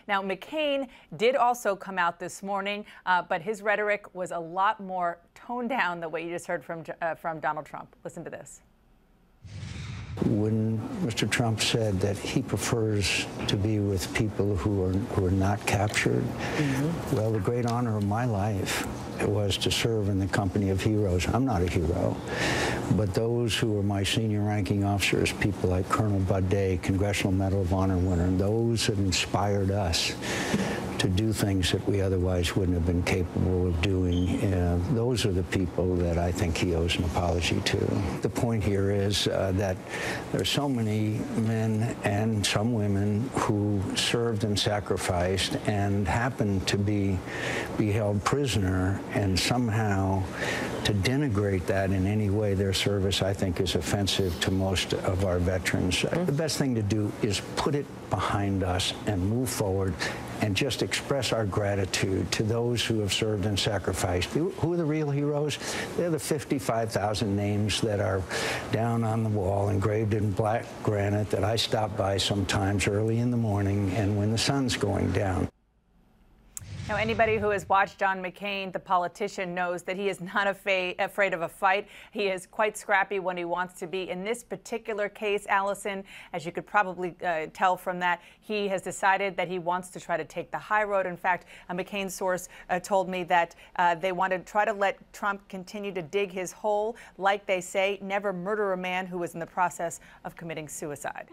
Now, McCain did also come out this morning, but his rhetoric was a lot more toned down the way you just heard from Donald Trump. Listen to this. When Mr. Trump said that he prefers to be with people who are not captured, well, the great honor of my life was to serve in the company of heroes. I'm not a hero, but those who were my senior ranking officers, people like Colonel Bud Day, Congressional Medal of Honor winner, and those that inspired us to do things that we otherwise wouldn't have been capable of doing. Those are the people that I think he owes an apology to. The point here is that there are so many men and some women who served and sacrificed and happened to be held prisoner, and somehow to denigrate that in any way, their service, I think, is offensive to most of our veterans. The best thing to do is put it behind us and move forward and just express our gratitude to those who have served and sacrificed. Who are the real heroes? They're the 55,000 names that are down on the wall, engraved in black granite, that I stop by sometimes early in the morning and when the sun's going down. Now, anybody who has watched John McCain, the politician, knows that he is not afraid of a fight. He is quite scrappy when he wants to be. In this particular case, Allison, as you could probably tell from that, he has decided that he wants to try to take the high road. In fact, a McCain source told me that they want to try to let Trump continue to dig his hole. Like they say, never murder a man who is in the process of committing suicide.